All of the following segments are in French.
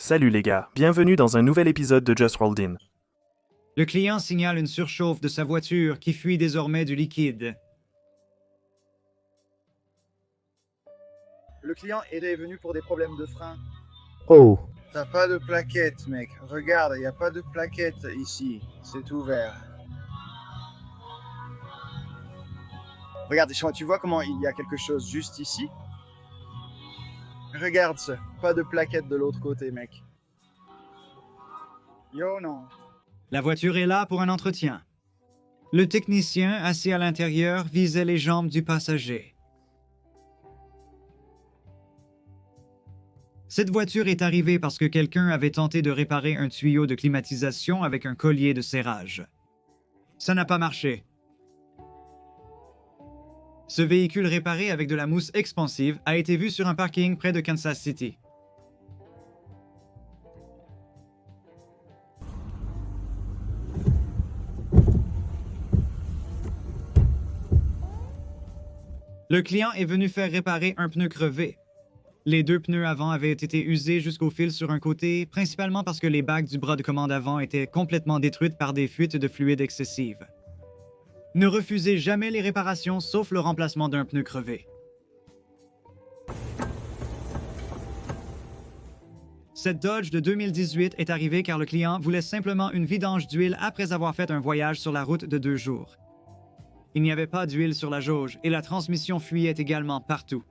Salut les gars, bienvenue dans un nouvel épisode de Just Rolled In. Le client signale une surchauffe de sa voiture qui fuit désormais du liquide. Le client est venu pour des problèmes de frein. Oh, T'as pas de plaquette, mec. Regarde, y a pas de plaquette ici. C'est ouvert. Regarde, tu vois comment il y a quelque chose juste ici? Regarde ça. Pas de plaquette de l'autre côté, mec. Yo, non. La voiture est là pour un entretien. Le technicien, assis à l'intérieur, visait les jambes du passager. Cette voiture est arrivée parce que quelqu'un avait tenté de réparer un tuyau de climatisation avec un collier de serrage. Ça n'a pas marché. Ce véhicule réparé avec de la mousse expansive a été vu sur un parking près de Kansas City. Le client est venu faire réparer un pneu crevé. Les deux pneus avant avaient été usés jusqu'au fil sur un côté, principalement parce que les bagues du bras de commande avant étaient complètement détruites par des fuites de fluide excessives. Ne refusez jamais les réparations sauf le remplacement d'un pneu crevé. Cette Dodge de 2018 est arrivée car le client voulait simplement une vidange d'huile après avoir fait un voyage sur la route de 2 jours. Il n'y avait pas d'huile sur la jauge et la transmission fuyait également partout.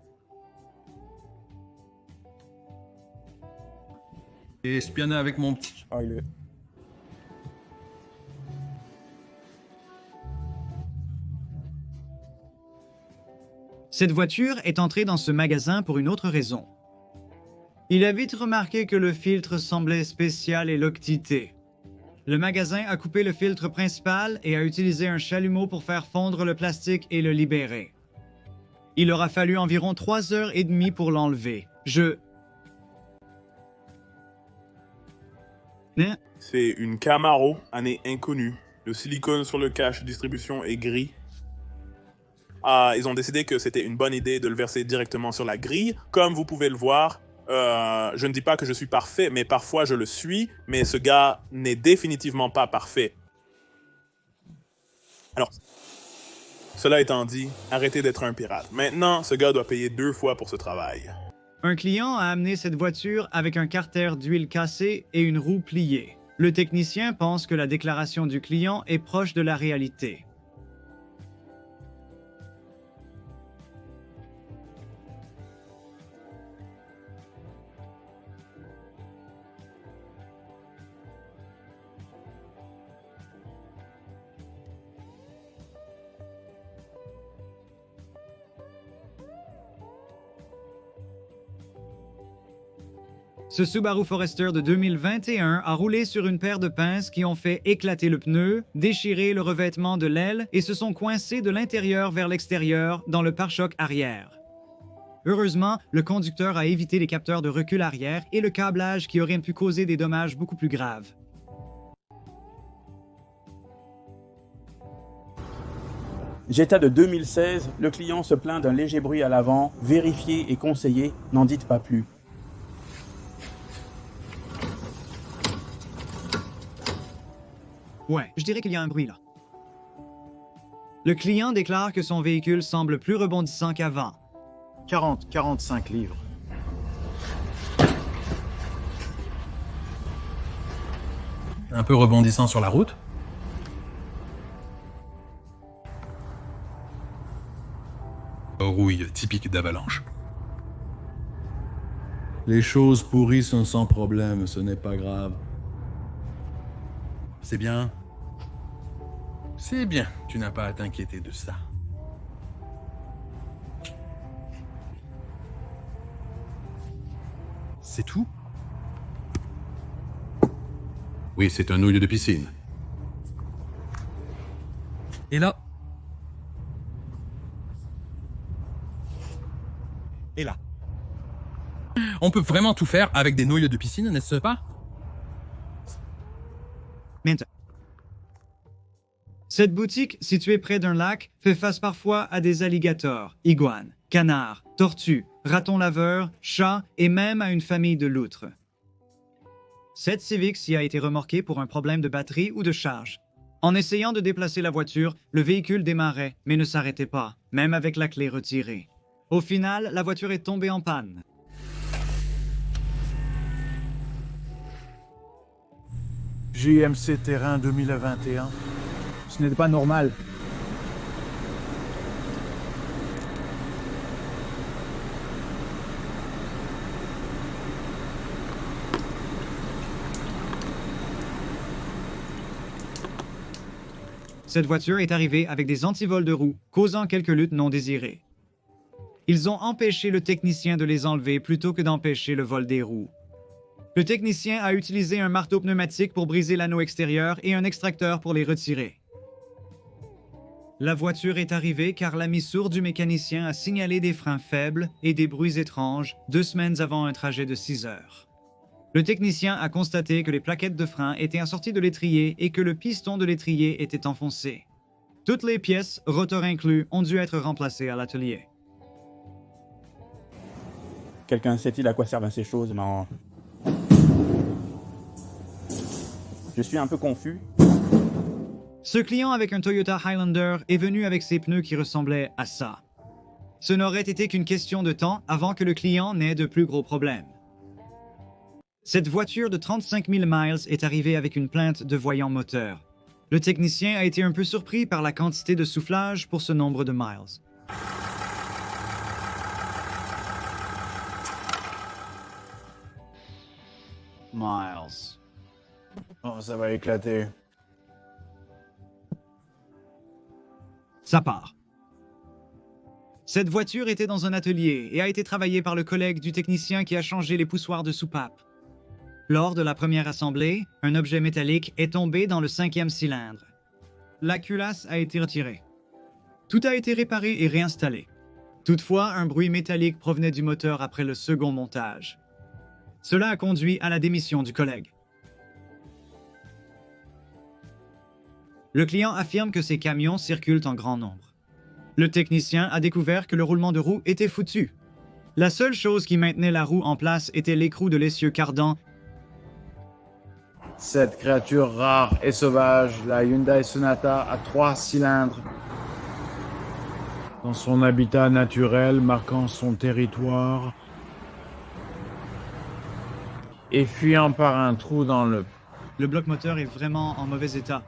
Et espionner avec mon petit. ah, il est... Cette voiture est entrée dans ce magasin pour une autre raison. Il a vite remarqué que le filtre semblait spécial et loctité. Le magasin a coupé le filtre principal et a utilisé un chalumeau pour faire fondre le plastique et le libérer. Il aura fallu environ 3 heures et demie pour l'enlever. Hein? C'est une Camaro, année inconnue. Le silicone sur le cache distribution est gris. Ils ont décidé que c'était une bonne idée de le verser directement sur la grille. Comme vous pouvez le voir, je ne dis pas que je suis parfait, mais parfois je le suis, mais ce gars n'est définitivement pas parfait. Alors, cela étant dit, arrêtez d'être un pirate. Maintenant, ce gars doit payer 2 fois pour ce travail. Un client a amené cette voiture avec un carter d'huile cassé et une roue pliée. Le technicien pense que la déclaration du client est proche de la réalité. Ce Subaru Forester de 2021 a roulé sur une paire de pinces qui ont fait éclater le pneu, déchirer le revêtement de l'aile et se sont coincés de l'intérieur vers l'extérieur dans le pare-choc arrière. Heureusement, le conducteur a évité les capteurs de recul arrière et le câblage qui auraient pu causer des dommages beaucoup plus graves. Jetta de 2016, le client se plaint d'un léger bruit à l'avant, vérifié et conseillé, n'en dites pas plus. Ouais, je dirais qu'il y a un bruit là. Le client déclare que son véhicule semble plus rebondissant qu'avant. 40-45 livres. Un peu rebondissant sur la route. Rouille typique d'avalanche. Les choses pourries sont sans problème, ce n'est pas grave. C'est bien. C'est bien, tu n'as pas à t'inquiéter de ça. C'est tout? Oui, c'est un nouille de piscine. Et là? Et là? On peut vraiment tout faire avec des nouilles de piscine, n'est-ce pas? Maintenant. Cette boutique, située près d'un lac, fait face parfois à des alligators, iguanes, canards, tortues, ratons laveurs, chats et même à une famille de loutres. Cette Civic y a été remorquée pour un problème de batterie ou de charge. En essayant de déplacer la voiture, le véhicule démarrait, mais ne s'arrêtait pas, même avec la clé retirée. Au final, la voiture est tombée en panne. JMC Terrain 2021. Ce n'était pas normal. Cette voiture est arrivée avec des antivols de roues, causant quelques luttes non désirées. Ils ont empêché le technicien de les enlever plutôt que d'empêcher le vol des roues. Le technicien a utilisé un marteau pneumatique pour briser l'anneau extérieur et un extracteur pour les retirer. La voiture est arrivée car l'ami sourd du mécanicien a signalé des freins faibles et des bruits étranges 2 semaines avant un trajet de 6 heures. Le technicien a constaté que les plaquettes de frein étaient assorties de l'étrier et que le piston de l'étrier était enfoncé. Toutes les pièces, rotor inclus, ont dû être remplacées à l'atelier. Quelqu'un sait-il à quoi servent ces choses? Non. Je suis un peu confus. Ce client avec un Toyota Highlander est venu avec ses pneus qui ressemblaient à ça. Ce n'aurait été qu'une question de temps avant que le client n'ait de plus gros problèmes. Cette voiture de 35 000 miles est arrivée avec une plainte de voyant moteur. Le technicien a été un peu surpris par la quantité de soufflage pour ce nombre de miles. Miles. Oh, ça va éclater. Ça part. Cette voiture était dans un atelier et a été travaillée par le collègue du technicien qui a changé les poussoirs de soupape. Lors de la première assemblée, un objet métallique est tombé dans le 5e cylindre. La culasse a été retirée. Tout a été réparé et réinstallé. Toutefois, un bruit métallique provenait du moteur après le second montage. Cela a conduit à la démission du collègue. Le client affirme que ces camions circulent en grand nombre. Le technicien a découvert que le roulement de roue était foutu. La seule chose qui maintenait la roue en place était l'écrou de l'essieu cardan. Cette créature rare et sauvage, la Hyundai Sonata à 3 cylindres. Dans son habitat naturel, marquant son territoire et fuyant par un trou dans le... Le bloc moteur est vraiment en mauvais état.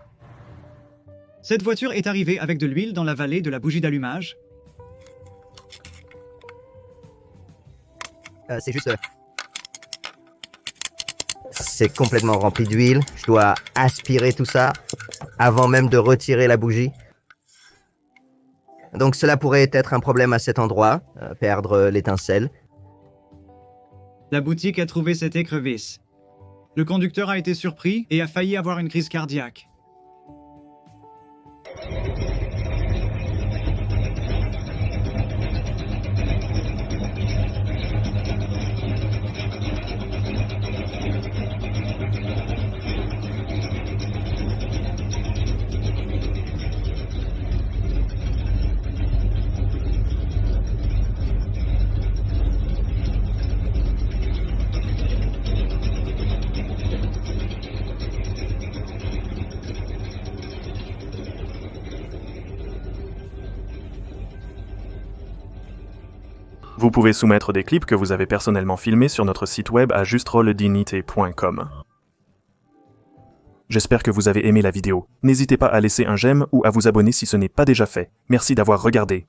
Cette voiture est arrivée avec de l'huile dans la vallée de la bougie d'allumage. C'est juste... C'est complètement rempli d'huile. Je dois aspirer tout ça avant même de retirer la bougie. Donc cela pourrait être un problème à cet endroit, perdre l'étincelle. La boutique a trouvé cette écrevisse. Le conducteur a été surpris et a failli avoir une crise cardiaque. Vous pouvez soumettre des clips que vous avez personnellement filmés sur notre site web à justroledignité.com. J'espère que vous avez aimé la vidéo. N'hésitez pas à laisser un j'aime ou à vous abonner si ce n'est pas déjà fait. Merci d'avoir regardé.